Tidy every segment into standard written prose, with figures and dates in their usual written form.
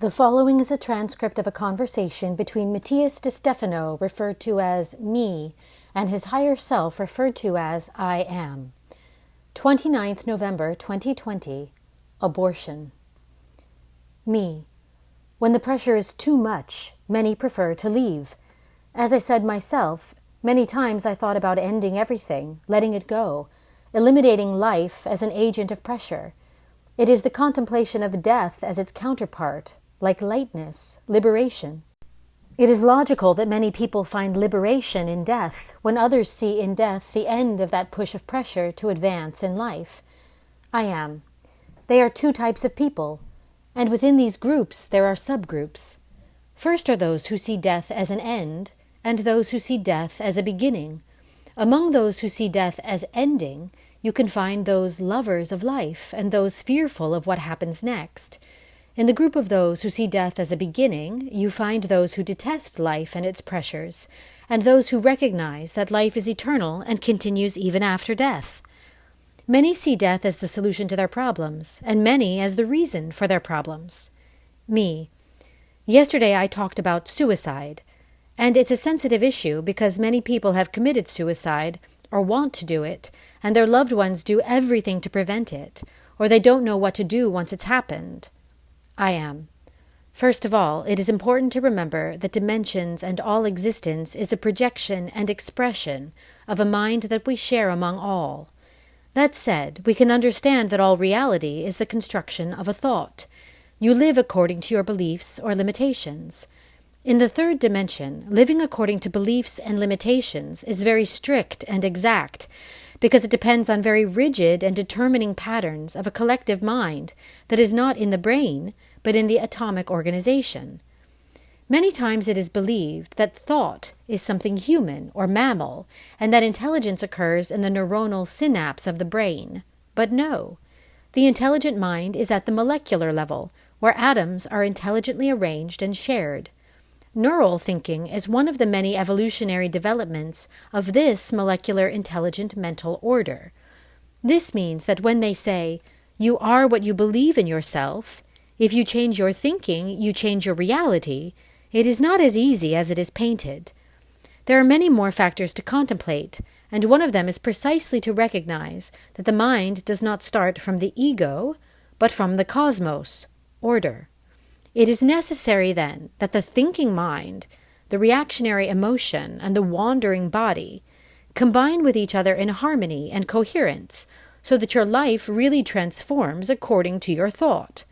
The following is a transcript of a conversation between Matías De Stefano, referred to as me, and his higher self, referred to as I am. 29th November 2020. Abortion. Me. When the pressure is too much, many prefer to leave. As I said myself, many times I thought about ending everything, letting it go, eliminating life as an agent of pressure. It is the contemplation of death as its counterpart, like lightness, liberation. It is logical that many people find liberation in death, when others see in death the end of that push of pressure to advance in life. I am. They are two types of people, and within these groups there are subgroups. First are those who see death as an end, and those who see death as a beginning. Among those who see death as ending, you can find those lovers of life and those fearful of what happens next. In the group of those who see death as a beginning, you find those who detest life and its pressures, and those who recognize that life is eternal and continues even after death. Many see death as the solution to their problems, and many as the reason for their problems. Me. Yesterday I talked about suicide, and it's a sensitive issue because many people have committed suicide or want to do it, and their loved ones do everything to prevent it, or they don't know what to do once it's happened. I am. First of all, it is important to remember that dimensions and all existence is a projection and expression of a mind that we share among all. That said, we can understand that all reality is the construction of a thought. You live according to your beliefs or limitations. In the third dimension, living according to beliefs and limitations is very strict and exact, because it depends on very rigid and determining patterns of a collective mind that is not in the brain, but in the atomic organization. Many times it is believed that thought is something human or mammal, and that intelligence occurs in the neuronal synapse of the brain. But no, the intelligent mind is at the molecular level, where atoms are intelligently arranged and shared. Neural thinking is one of the many evolutionary developments of this molecular intelligent mental order. This means that when they say, "You are what you believe in yourself," if you change your thinking, you change your reality, it is not as easy as it is painted. There are many more factors to contemplate, and one of them is precisely to recognize that the mind does not start from the ego, but from the cosmos, order. It is necessary, then, that the thinking mind, the reactionary emotion, and the wandering body combine with each other in harmony and coherence, so that your life really transforms according to your thought.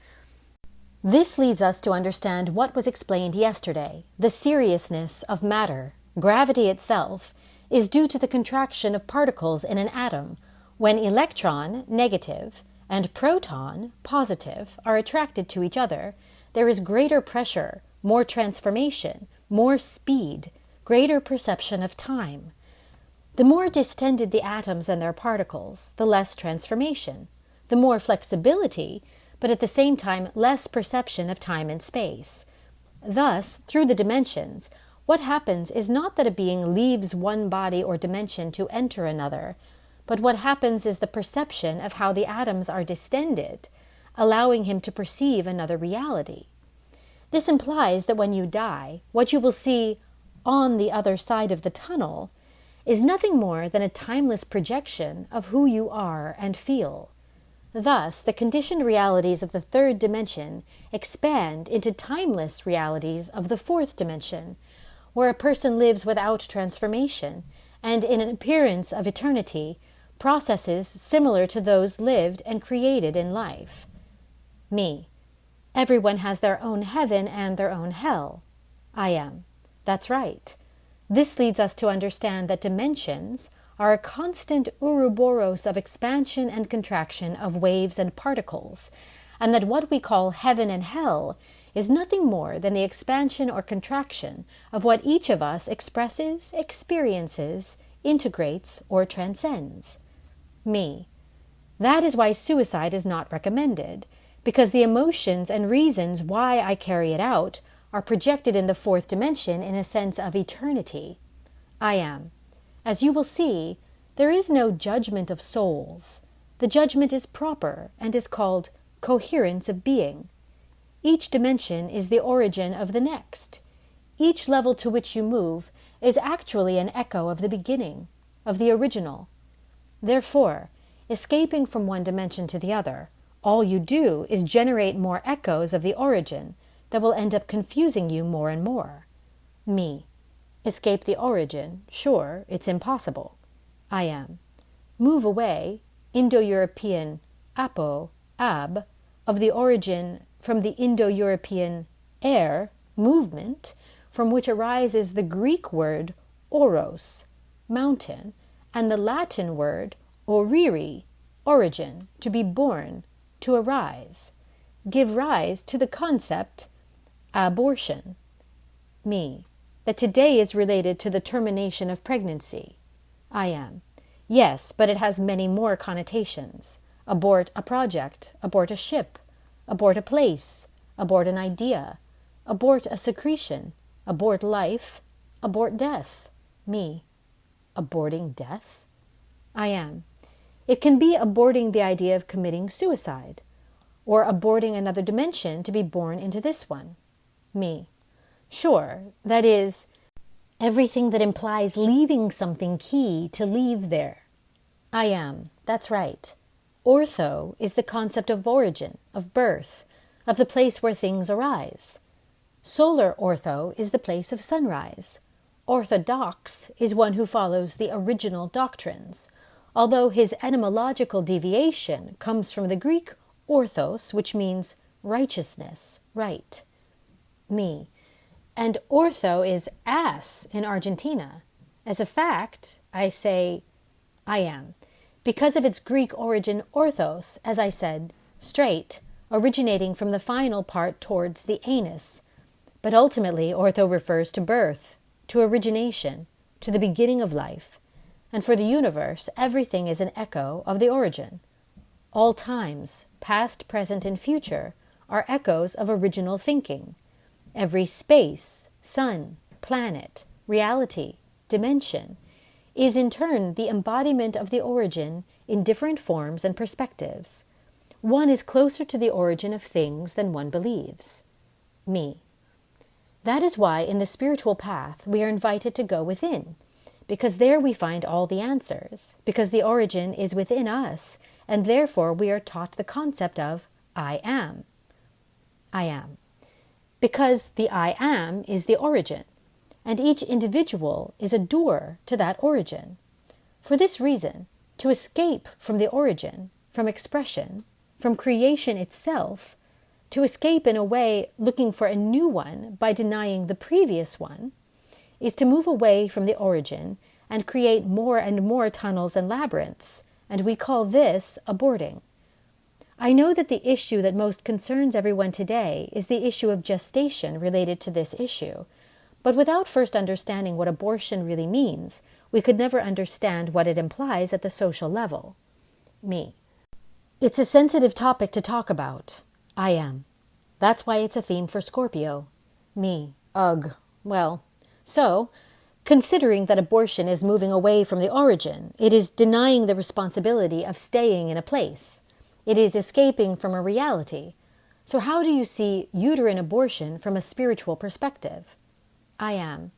This leads us to understand what was explained yesterday. The seriousness of matter, gravity itself, is due to the contraction of particles in an atom, when electron, negative, and proton, positive, are attracted to each other. There is greater pressure, more transformation, more speed, greater perception of time. The more distended the atoms and their particles, the less transformation, the more flexibility, but at the same time less perception of time and space. Thus, through the dimensions, what happens is not that a being leaves one body or dimension to enter another, but what happens is the perception of how the atoms are distended, allowing him to perceive another reality. This implies that when you die, what you will see on the other side of the tunnel is nothing more than a timeless projection of who you are and feel. Thus, the conditioned realities of the third dimension expand into timeless realities of the fourth dimension, where a person lives without transformation, and in an appearance of eternity, processes similar to those lived and created in life. Me. Everyone has their own heaven and their own hell. I am. That's right. This leads us to understand that dimensions are a constant ouroboros of expansion and contraction of waves and particles, and that what we call heaven and hell is nothing more than the expansion or contraction of what each of us expresses, experiences, integrates, or transcends. Me. That is why suicide is not recommended, because the emotions and reasons why I carry it out are projected in the fourth dimension in a sense of eternity. I am. As you will see, there is no judgment of souls. The judgment is proper and is called coherence of being. Each dimension is the origin of the next. Each level to which you move is actually an echo of the beginning, of the original. Therefore, escaping from one dimension to the other, all you do is generate more echoes of the origin that will end up confusing you more and more. Me. Escape the origin, sure, it's impossible. I am. Move away, Indo-European apo, ab, of the origin from the Indo-European air, movement, from which arises the Greek word oros, mountain, and the Latin word oriri, origin, to be born, to arise. Give rise to the concept abortion. Me. That today is related to the termination of pregnancy. I am. Yes, but it has many more connotations. Abort a project, abort a ship, abort a place, abort an idea, abort a secretion, abort life, abort death. Me. Aborting death? I am. It can be aborting the idea of committing suicide, or aborting another dimension to be born into this one. Me. Sure, that is, everything that implies leaving something key to leave there. I am. That's right. Ortho is the concept of origin, of birth, of the place where things arise. Solar ortho is the place of sunrise. Orthodox is one who follows the original doctrines, although his etymological deviation comes from the Greek orthos, which means righteousness, right. Me. And ortho is ass in Argentina. As a fact, I say, I am. Because of its Greek origin orthos, as I said, straight, originating from the final part towards the anus. But ultimately, ortho refers to birth, to origination, to the beginning of life. And for the universe, everything is an echo of the origin. All times, past, present, and future, are echoes of original thinking. Every space, sun, planet, reality, dimension, is in turn the embodiment of the origin in different forms and perspectives. One is closer to the origin of things than one believes. Me. That is why in the spiritual path we are invited to go within, because there we find all the answers, because the origin is within us, and therefore we are taught the concept of I am. I am. Because the I am is the origin, and each individual is a door to that origin. For this reason, to escape from the origin, from expression, from creation itself, to escape in a way looking for a new one by denying the previous one, is to move away from the origin and create more and more tunnels and labyrinths, and we call this aborting. I know that the issue that most concerns everyone today is the issue of gestation related to this issue, but without first understanding what abortion really means, we could never understand what it implies at the social level. Me. It's a sensitive topic to talk about. I am. That's why it's a theme for Scorpio. Me. Ugh. Well, so, considering that abortion is moving away from the origin, it is denying the responsibility of staying in a place. It is escaping from a reality. So how do you see uterine abortion from a spiritual perspective? I am.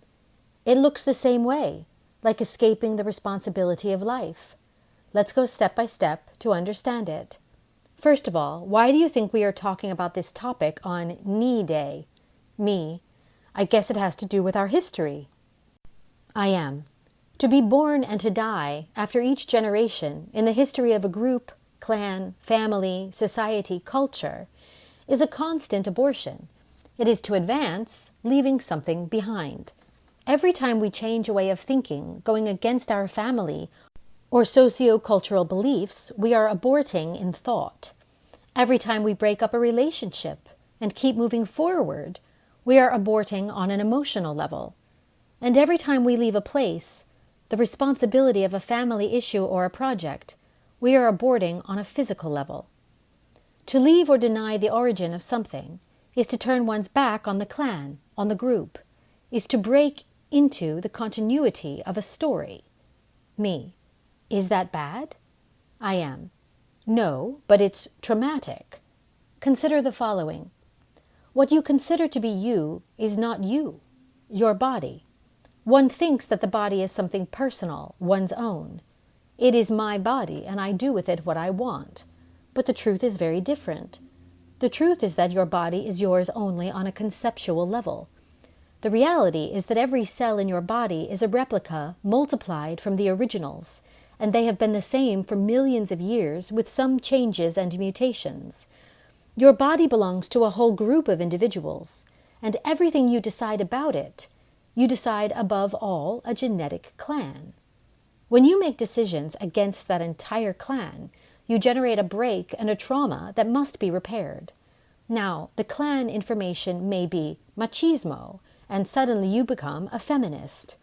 It looks the same way, like escaping the responsibility of life. Let's go step by step to understand it. First of all, why do you think we are talking about this topic on Knee Day? Me. I guess it has to do with our history. I am. To be born and to die after each generation in the history of a group, clan, family, society, culture, is a constant abortion. It is to advance, leaving something behind. Every time we change a way of thinking, going against our family or socio-cultural beliefs, we are aborting in thought. Every time we break up a relationship and keep moving forward, we are aborting on an emotional level. And every time we leave a place, the responsibility of a family issue or a project, we are aborting on a physical level. To leave or deny the origin of something is to turn one's back on the clan, on the group, is to break into the continuity of a story. Me. Is that bad? I am. No, but it's traumatic. Consider the following. What you consider to be you is not you, your body. One thinks that the body is something personal, one's own. It is my body, and I do with it what I want. But the truth is very different. The truth is that your body is yours only on a conceptual level. The reality is that every cell in your body is a replica multiplied from the originals, and they have been the same for millions of years with some changes and mutations. Your body belongs to a whole group of individuals, and everything you decide about it, you decide above all a genetic clan. When you make decisions against that entire clan, you generate a break and a trauma that must be repaired. Now, the clan information may be machismo, and suddenly you become a feminist.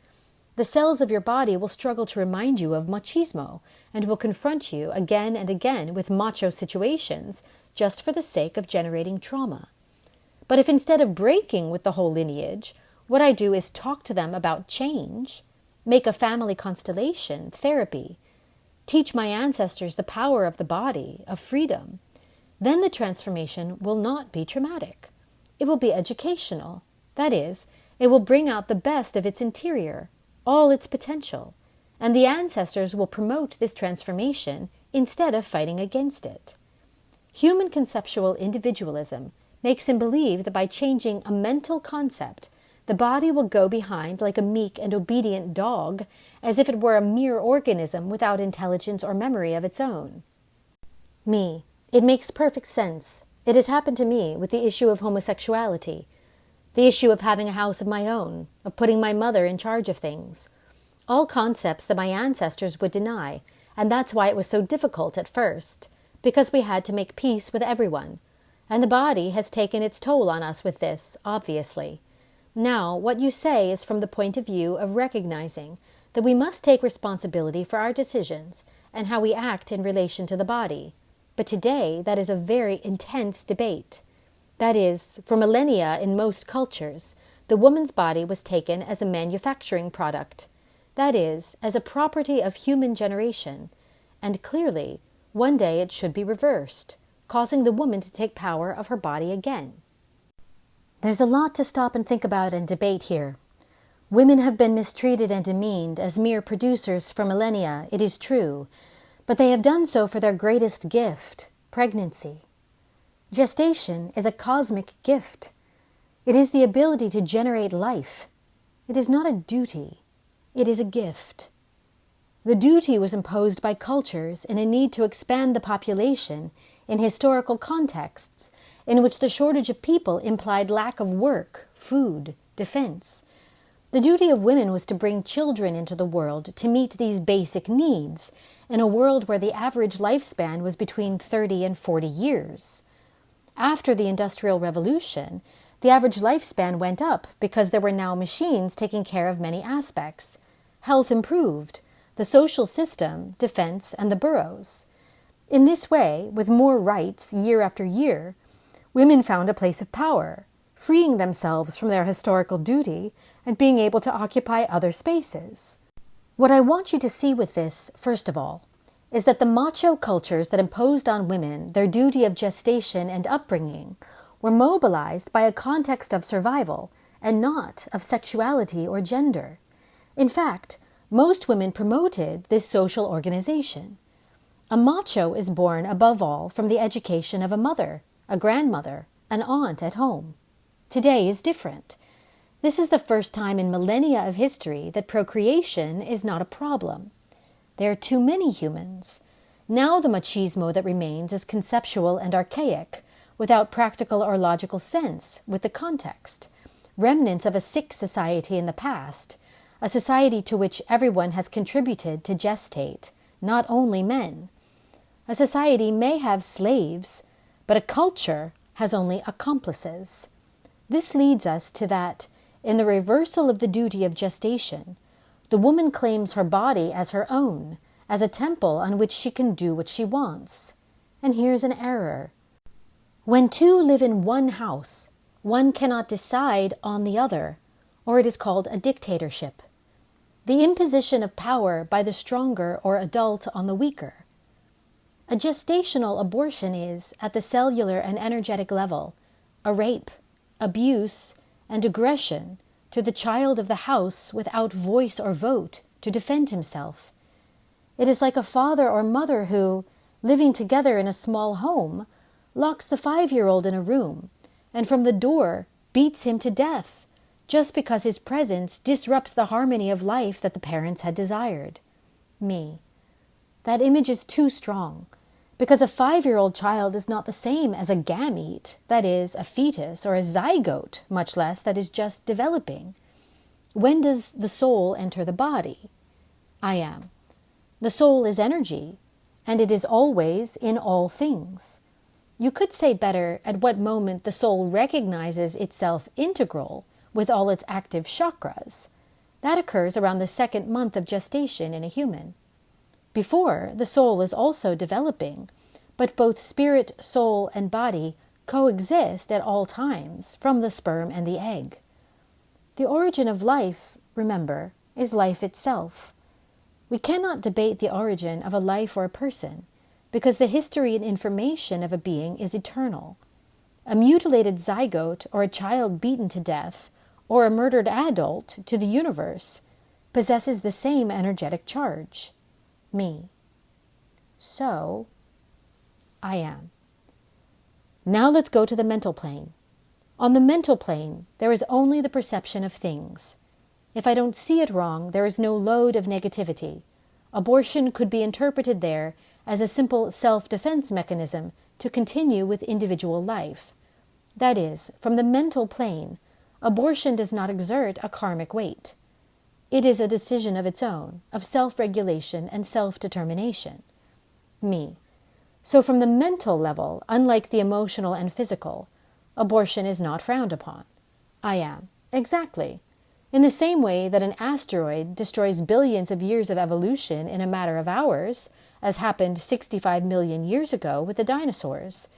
The cells of your body will struggle to remind you of machismo and will confront you again and again with macho situations just for the sake of generating trauma. But if instead of breaking with the whole lineage, what I do is talk to them about change, make a family constellation, therapy, teach my ancestors the power of the body, of freedom, then the transformation will not be traumatic. It will be educational. That is, it will bring out the best of its interior, all its potential, and the ancestors will promote this transformation instead of fighting against it. Human conceptual individualism makes him believe that by changing a mental concept, the body will go behind like a meek and obedient dog, as if it were a mere organism without intelligence or memory of its own. Me. It makes perfect sense. It has happened to me with the issue of homosexuality, the issue of having a house of my own, of putting my mother in charge of things. All concepts that my ancestors would deny, and that's why it was so difficult at first, because we had to make peace with everyone. And the body has taken its toll on us with this, obviously. Now, what you say is from the point of view of recognizing that we must take responsibility for our decisions and how we act in relation to the body. But today, that is a very intense debate. That is, for millennia in most cultures, the woman's body was taken as a manufacturing product. That is, as a property of human generation. And clearly, one day it should be reversed, causing the woman to take power of her body again. There's a lot to stop and think about and debate here. Women have been mistreated and demeaned as mere producers for millennia, it is true, but they have done so for their greatest gift, pregnancy. Gestation is a cosmic gift. It is the ability to generate life. It is not a duty. It is a gift. The duty was imposed by cultures in a need to expand the population in historical contexts in which the shortage of people implied lack of work, food, defense. The duty of women was to bring children into the world to meet these basic needs in a world where the average lifespan was between 30 and 40 years. After the Industrial Revolution, the average lifespan went up because there were now machines taking care of many aspects. Health improved, the social system, defense, and the boroughs. In this way, with more rights year after year, women found a place of power, freeing themselves from their historical duty and being able to occupy other spaces. What I want you to see with this, first of all, is that the macho cultures that imposed on women their duty of gestation and upbringing were mobilized by a context of survival and not of sexuality or gender. In fact, most women promoted this social organization. A macho is born above all from the education of a mother, a grandmother, an aunt at home. Today is different. This is the first time in millennia of history that procreation is not a problem. There are too many humans. Now the machismo that remains is conceptual and archaic, without practical or logical sense with the context, remnants of a sick society in the past, a society to which everyone has contributed to gestate, not only men. A society may have slaves, but a culture has only accomplices. This leads us to that, in the reversal of the duty of gestation, the woman claims her body as her own, as a temple on which she can do what she wants. And here's an error. When two live in one house, one cannot decide on the other, or it is called a dictatorship. The imposition of power by the stronger or adult on the weaker. A gestational abortion is, at the cellular and energetic level, a rape, abuse, and aggression to the child of the house without voice or vote to defend himself. It is like a father or mother who, living together in a small home, locks the 5-year-old in a room and from the door beats him to death just because his presence disrupts the harmony of life that the parents had desired. Me. That image is too strong, because a 5-year-old child is not the same as a gamete, that is, a fetus, or a zygote, much less, that is just developing. When does the soul enter the body? I am. The soul is energy, and it is always in all things. You could say better at what moment the soul recognizes itself integral with all its active chakras. That occurs around the 2nd month of gestation in a human. Before, the soul is also developing, but both spirit, soul, and body coexist at all times from the sperm and the egg. The origin of life, remember, is life itself. We cannot debate the origin of a life or a person, because the history and information of a being is eternal. A mutilated zygote or a child beaten to death, or a murdered adult to the universe, possesses the same energetic charge. Me. So, I am. Now let's go to the mental plane. On the mental plane, there is only the perception of things. If I don't see it wrong, there is no load of negativity. Abortion could be interpreted there as a simple self-defense mechanism to continue with individual life. That is, from the mental plane, abortion does not exert a karmic weight. It is a decision of its own, of self-regulation and self-determination. Me. So from the mental level, unlike the emotional and physical, abortion is not frowned upon. I am. Exactly. In the same way that an asteroid destroys billions of years of evolution in a matter of hours, as happened 65 million years ago with the dinosaurs.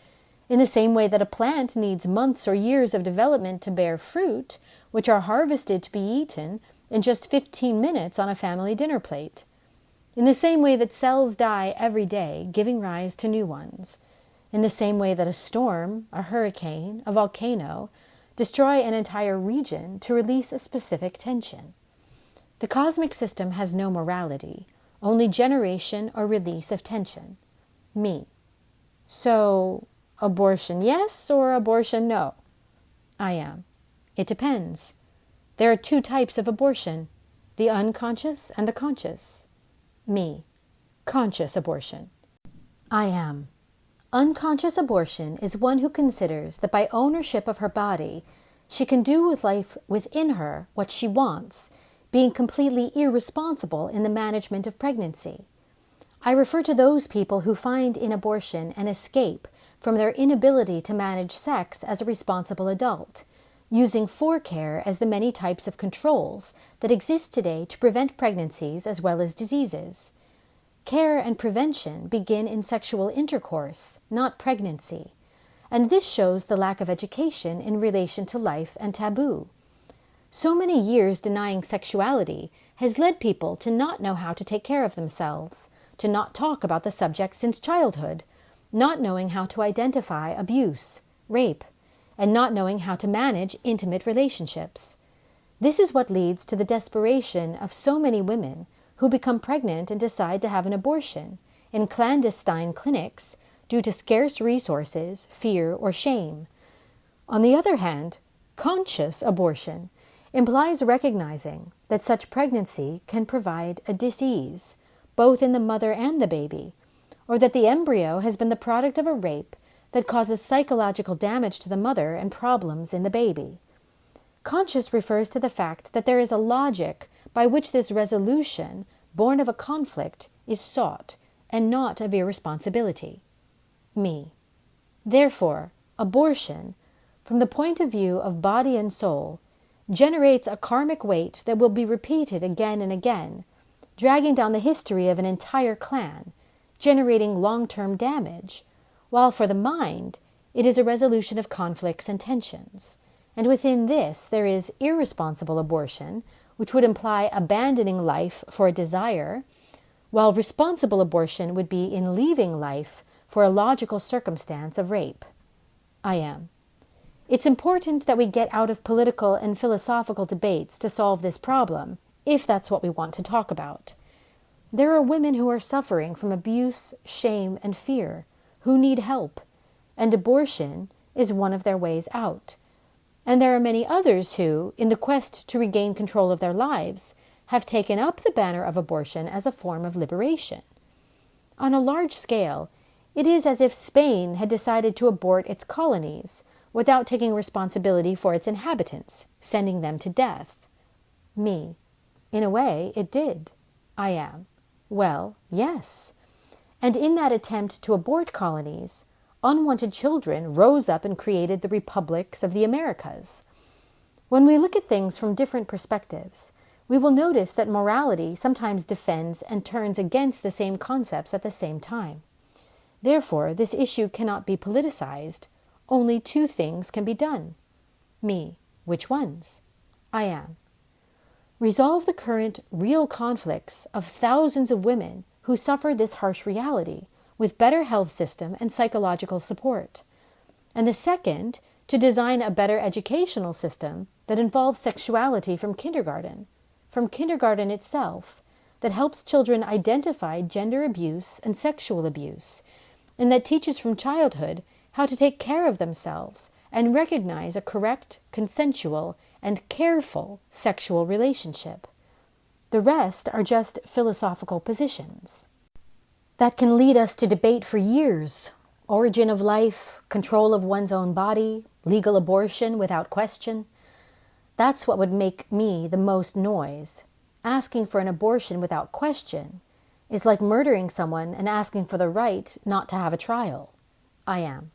In the same way that a plant needs months or years of development to bear fruit, which are harvested to be eaten in just 15 minutes on a family dinner plate. In the same way that cells die every day, giving rise to new ones. In the same way that a storm, a hurricane, a volcano, destroy an entire region to release a specific tension. The cosmic system has no morality, only generation or release of tension. Me. So, abortion yes or abortion no? I am. It depends. There are 2 types of abortion, the unconscious and the conscious. Me. Conscious abortion. I am. Unconscious abortion is one who considers that by ownership of her body, she can do with life within her what she wants, being completely irresponsible in the management of pregnancy. I refer to those people who find in abortion an escape from their inability to manage sex as a responsible adult, using forecare as the many types of controls that exist today to prevent pregnancies as well as diseases. Care and prevention begin in sexual intercourse, not pregnancy, and this shows the lack of education in relation to life and taboo. So many years denying sexuality has led people to not know how to take care of themselves, to not talk about the subject since childhood, not knowing how to identify abuse, rape, and not knowing how to manage intimate relationships. This is what leads to the desperation of so many women who become pregnant and decide to have an abortion in clandestine clinics due to scarce resources, fear, or shame. On the other hand, conscious abortion implies recognizing that such pregnancy can provide a dis-ease, both in the mother and the baby, or that the embryo has been the product of a rape that causes psychological damage to the mother and problems in the baby. Conscious refers to the fact that there is a logic by which this resolution, born of a conflict, is sought, and not of irresponsibility. Me. Therefore, abortion, from the point of view of body and soul, generates a karmic weight that will be repeated again and again, dragging down the history of an entire clan, generating long-term damage, while for the mind, it is a resolution of conflicts and tensions. And within this, there is irresponsible abortion, which would imply abandoning life for a desire, while responsible abortion would be in leaving life for a logical circumstance of rape. I am. It's important that we get out of political and philosophical debates to solve this problem, if that's what we want to talk about. There are women who are suffering from abuse, shame, and fear, who need help, and abortion is one of their ways out. And there are many others who, in the quest to regain control of their lives, have taken up the banner of abortion as a form of liberation. On a large scale, it is as if Spain had decided to abort its colonies without taking responsibility for its inhabitants, sending them to death. Me. In a way, it did. I am. Well, yes. And in that attempt to abort colonies, unwanted children rose up and created the republics of the Americas. When we look at things from different perspectives, we will notice that morality sometimes defends and turns against the same concepts at the same time. Therefore, this issue cannot be politicized. Only two things can be done. Me. Which ones? I am. Resolve the current real conflicts of thousands of women who suffer this harsh reality with better health system and psychological support. And the second, to design a better educational system that involves sexuality from kindergarten itself, that helps children identify gender abuse and sexual abuse, and that teaches from childhood how to take care of themselves and recognize a correct, consensual, and careful sexual relationship. The rest are just philosophical positions that can lead us to debate for years. Origin of life, control of one's own body, legal abortion without question. That's what would make me the most noise. Asking for an abortion without question is like murdering someone and asking for the right not to have a trial. I am.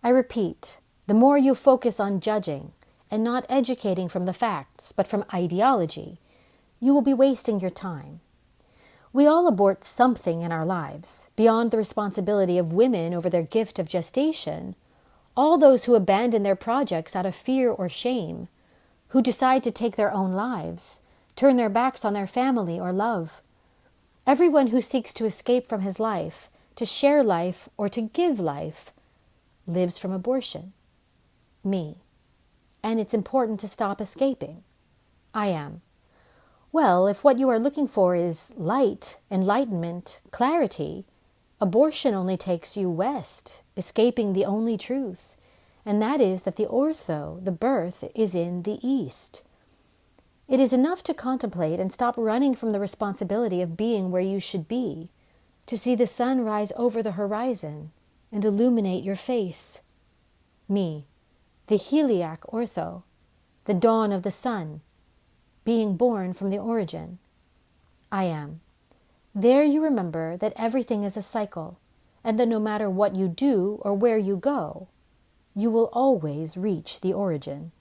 I repeat, the more you focus on judging and not educating from the facts, but from ideology, you will be wasting your time. We all abort something in our lives, beyond the responsibility of women over their gift of gestation. All those who abandon their projects out of fear or shame, who decide to take their own lives, turn their backs on their family or love. Everyone who seeks to escape from his life, to share life, or to give life, lives from abortion. Me. And it's important to stop escaping. I am. Well, if what you are looking for is light, enlightenment, clarity, abortion only takes you west, escaping the only truth, and that is that the ortho, the birth, is in the east. It is enough to contemplate and stop running from the responsibility of being where you should be, to see the sun rise over the horizon and illuminate your face. Me, the heliac ortho, the dawn of the sun, being born from the origin. I am. There you remember that everything is a cycle, and that no matter what you do or where you go, you will always reach the origin.